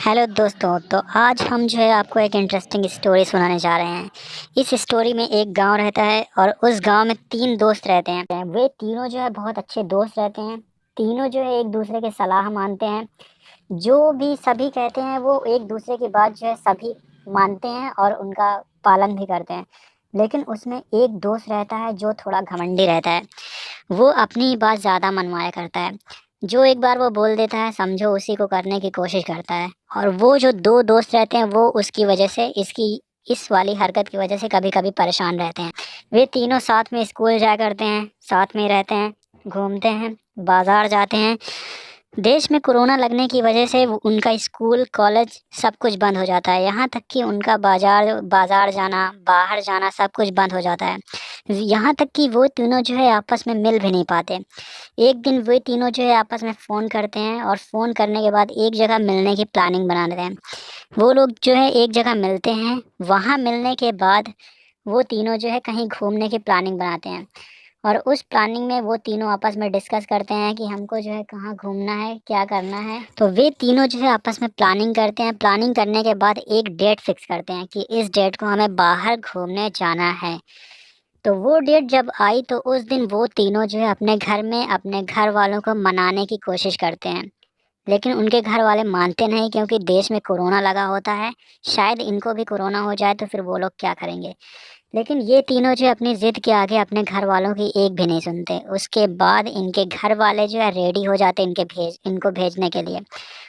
Hello दोस्तों। तो आज हम जो है आपको एक इंटरेस्टिंग स्टोरी सुनाने जा रहे हैं। इस स्टोरी में एक गांव रहता है और उस गांव में तीन दोस्त रहते हैं। वे तीनों जो है बहुत अच्छे दोस्त रहते हैं। तीनों जो है एक दूसरे की सलाह मानते हैं। जो भी सभी कहते हैं वो एक दूसरे की बात जो है सभी मानते हैं और उनका पालन भी करते हैं। लेकिन उसमें एक दोस्त रहता है जो थोड़ा घमंडी रहता है। वो अपनी बात ज़्यादा मनवाया करता है। जो एक बार वो बोल देता है समझो उसी को करने की कोशिश करता है। और वो जो दो दोस्त रहते हैं वो उसकी वजह से इस वाली हरकत की वजह से कभी कभी परेशान रहते हैं। वे तीनों साथ में स्कूल जाया करते हैं, साथ में रहते हैं, घूमते हैं, बाजार जाते हैं। देश में कोरोना लगने की वजह से उनका स्कूल कॉलेज सब कुछ बंद हो जाता है। यहाँ तक कि उनका बाजार बाजार जाना, बाहर जाना सब कुछ बंद हो जाता है। यहाँ तक कि वो तीनों जो है आपस में मिल भी नहीं पाते। एक दिन वे तीनों जो है आपस में फ़ोन करते हैं और फ़ोन करने के बाद एक जगह मिलने की प्लानिंग बना लेते हैं। वो लोग जो है एक जगह मिलते हैं। वहाँ मिलने के बाद वो तीनों जो है कहीं घूमने की प्लानिंग बनाते हैं। और उस प्लानिंग में वो तीनों आपस में डिस्कस करते हैं कि हमको जो है कहाँ घूमना है, क्या करना है। तो वे तीनों जो है आपस में प्लानिंग करते हैं। प्लानिंग करने के बाद एक डेट फिक्स करते हैं कि इस डेट को हमें बाहर घूमने जाना है। तो वो डेट जब आई तो उस दिन वो तीनों जो है अपने घर में अपने घर वालों को मनाने की कोशिश करते हैं। लेकिन उनके घर वाले मानते नहीं क्योंकि देश में कोरोना लगा होता है। शायद इनको भी कोरोना हो जाए तो फिर वो लोग क्या करेंगे। लेकिन ये तीनों जो है अपनी ज़िद के आगे अपने घर वालों की एक भी नहीं सुनते। उसके बाद इनके घर वाले जो है रेडी हो जाते हैं इनको भेजने के लिए।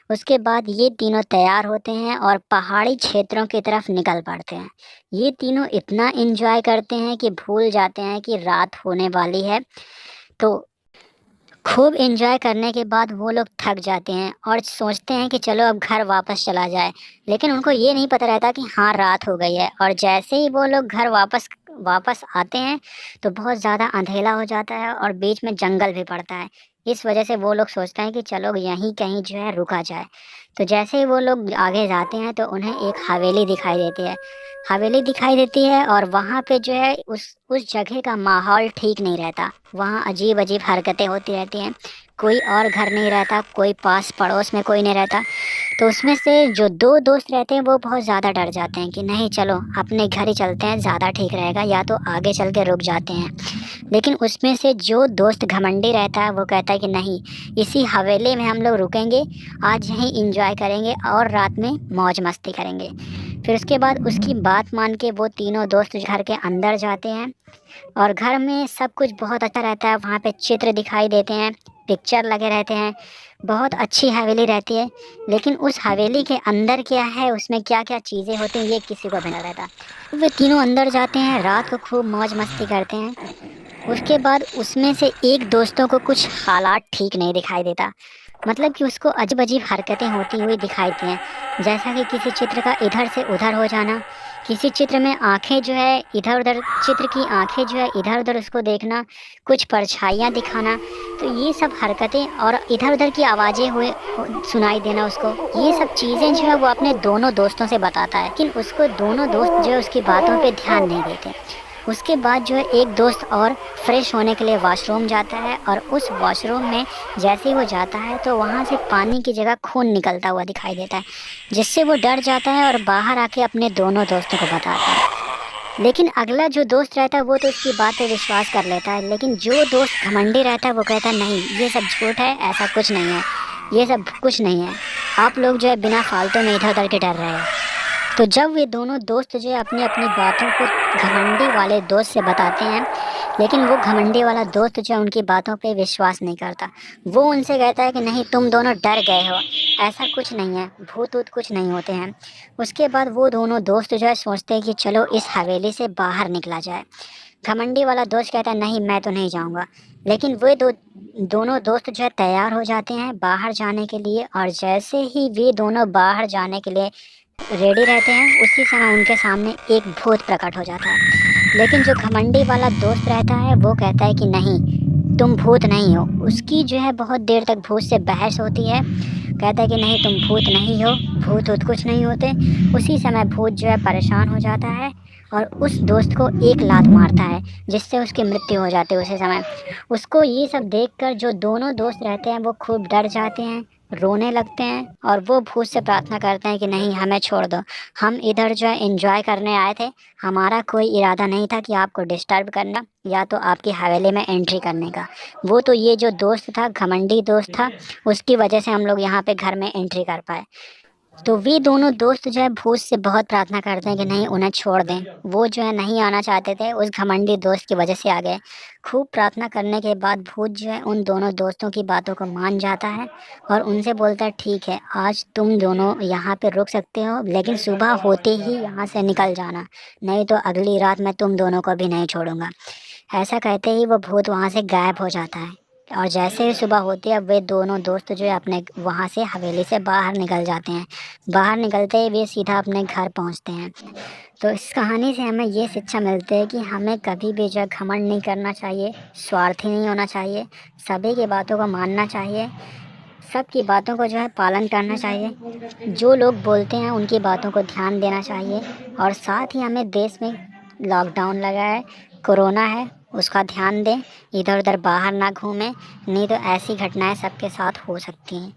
उसके बाद ये तीनों तैयार होते हैं और पहाड़ी क्षेत्रों की तरफ निकल पड़ते हैं। ये तीनों इतना एंजॉय करते हैं कि भूल जाते हैं कि रात होने वाली है। तो खूब एंजॉय करने के बाद वो लोग थक जाते हैं और सोचते हैं कि चलो अब घर वापस चला जाए। लेकिन उनको ये नहीं पता रहता कि हाँ रात हो गई है। और जैसे ही वो लोग घर वापस वापस आते हैं तो बहुत ज़्यादा अंधेरा हो जाता है और बीच में जंगल भी पड़ता है। इस वजह से वो लोग सोचते हैं कि चलो यहीं कहीं जो है रुका जाए। तो जैसे ही वो लोग आगे जाते हैं तो उन्हें एक हवेली दिखाई देती है। हवेली दिखाई देती है और वहाँ पे जो है उस जगह का माहौल ठीक नहीं रहता। वहाँ अजीब अजीब हरकतें होती रहती हैं। कोई और घर नहीं रहता, कोई पास पड़ोस में कोई नहीं रहता। तो उसमें से जो दो दोस्त रहते हैं वो बहुत ज़्यादा डर जाते हैं कि नहीं चलो अपने घर ही चलते हैं, ज़्यादा ठीक रहेगा, या तो आगे चल के रुक जाते हैं। लेकिन उसमें से जो दोस्त घमंडी रहता है वो कहता है कि नहीं, इसी हवेली में हम लोग रुकेंगे, आज यहीं इंजॉय करेंगे और रात में मौज मस्ती करेंगे। फिर उसके बाद उसकी बात मान के वो तीनों दोस्त घर के अंदर जाते हैं। और घर में सब कुछ बहुत अच्छा रहता है। वहाँ पे चित्र दिखाई देते हैं, पिक्चर लगे रहते हैं, बहुत अच्छी हवेली रहती है। लेकिन उस हवेली के अंदर क्या है, उसमें क्या क्या चीज़ें होती हैं, ये किसी को भी नहीं रहता। वे तीनों अंदर जाते हैं, रात को खूब मौज मस्ती करते हैं। उसके बाद उसमें से एक दोस्तों को कुछ हालात ठीक नहीं दिखाई देता। मतलब कि उसको अजीब अजीब हरकतें होती हुई दिखाई दी हैं। जैसा कि किसी चित्र का इधर से उधर हो जाना, किसी चित्र में आंखें जो है इधर उधर, चित्र की आंखें जो है इधर उधर उसको देखना, कुछ परछाइयाँ दिखाना। तो ये सब हरकतें और इधर उधर की आवाज़ें हुए सुनाई देना उसको, ये सब चीज़ें जो है वो अपने दोनों दोस्तों से बताता है। लेकिन उसको दोनों दोस्त जो है उसकी बातों पे ध्यान नहीं देते। उसके बाद जो है एक दोस्त और फ्रेश होने के लिए वॉशरूम जाता है और उस वॉशरूम में जैसे ही वो जाता है तो वहाँ से पानी की जगह खून निकलता हुआ दिखाई देता है, जिससे वो डर जाता है और बाहर आके अपने दोनों दोस्तों को बताता है। लेकिन अगला जो दोस्त रहता है वो तो उसकी बात पे विश्वास कर लेता है। लेकिन जो दोस्त घमंडी रहता है वो कहता है नहीं, ये सब झूठ है, ऐसा कुछ नहीं है, ये सब कुछ नहीं है, आप लोग जो है बिना फालतू में इधर उधर के डर रहे हैं। तो जब वे दोनों दोस्त जो है अपनी अपनी बातों को घमंडी वाले दोस्त से बताते हैं, लेकिन वो घमंडी वाला दोस्त जो है उनकी बातों पे विश्वास नहीं करता। वो उनसे कहता है कि नहीं, तुम दोनों डर गए हो, ऐसा कुछ नहीं है, भूत ऊत कुछ नहीं होते हैं। उसके बाद वो दोनों दोस्त जो है सोचते हैं कि चलो इस हवेली से बाहर निकला जाए। घमंडी वाला दोस्त कहता है नहीं, मैं तो नहीं जाऊंगा। लेकिन वे दोनों दोस्त जो है तैयार हो जाते हैं बाहर जाने के लिए। और जैसे ही वे दोनों बाहर जाने के लिए रेडी रहते हैं उसी समय उनके सामने एक भूत प्रकट हो जाता है। लेकिन जो घमंडी वाला दोस्त रहता है वो कहता है कि नहीं, तुम भूत नहीं हो। उसकी जो है बहुत देर तक भूत से बहस होती है। कहता है कि नहीं, तुम भूत नहीं हो, भूत ऊत कुछ नहीं होते। उसी समय भूत जो है परेशान हो जाता है और उस दोस्त को एक लात मारता है, जिससे उसकी मृत्यु हो जाती है उसी समय। उसको ये सब देखकर जो दोनों दोस्त रहते हैं वो खूब डर जाते हैं, रोने लगते हैं और वो भूत से प्रार्थना करते हैं कि नहीं, हमें छोड़ दो, हम इधर जो है एंजॉय करने आए थे, हमारा कोई इरादा नहीं था कि आपको डिस्टर्ब करना या तो आपकी हवेली में एंट्री करने का। वो तो ये जो दोस्त था, घमंडी दोस्त था, उसकी वजह से हम लोग यहाँ पे घर में एंट्री कर पाए। तो वे दोनों दोस्त जो है भूत से बहुत प्रार्थना करते हैं कि नहीं, उन्हें छोड़ दें। वो जो है नहीं आना चाहते थे, उस घमंडी दोस्त की वजह से आ गए। खूब प्रार्थना करने के बाद भूत जो है उन दोनों दोस्तों की बातों को मान जाता है और उनसे बोलता है ठीक है, आज तुम दोनों यहाँ पे रुक सकते हो, लेकिन सुबह होते ही यहाँ से निकल जाना, नहीं तो अगली रात मैं तुम दोनों को भी नहीं छोड़ूंगा। ऐसा कहते ही वो भूत वहाँ से गायब हो जाता है। और जैसे ही सुबह होती है, वे दोनों दोस्त जो है अपने वहाँ से हवेली से बाहर निकल जाते हैं। बाहर निकलते ही वे सीधा अपने घर पहुँचते हैं। तो इस कहानी से हमें ये शिक्षा मिलती है कि हमें कभी भी जो है घमंड नहीं करना चाहिए, स्वार्थी नहीं होना चाहिए, सभी की बातों को मानना चाहिए, सबकी बातों को जो है पालन करना चाहिए, जो लोग बोलते हैं उनकी बातों को ध्यान देना चाहिए। और साथ ही हमें देश में लॉकडाउन लगा है, कोरोना है, उसका ध्यान दें, इधर उधर बाहर ना घूमें, नहीं तो ऐसी घटनाएं सबके साथ हो सकती हैं।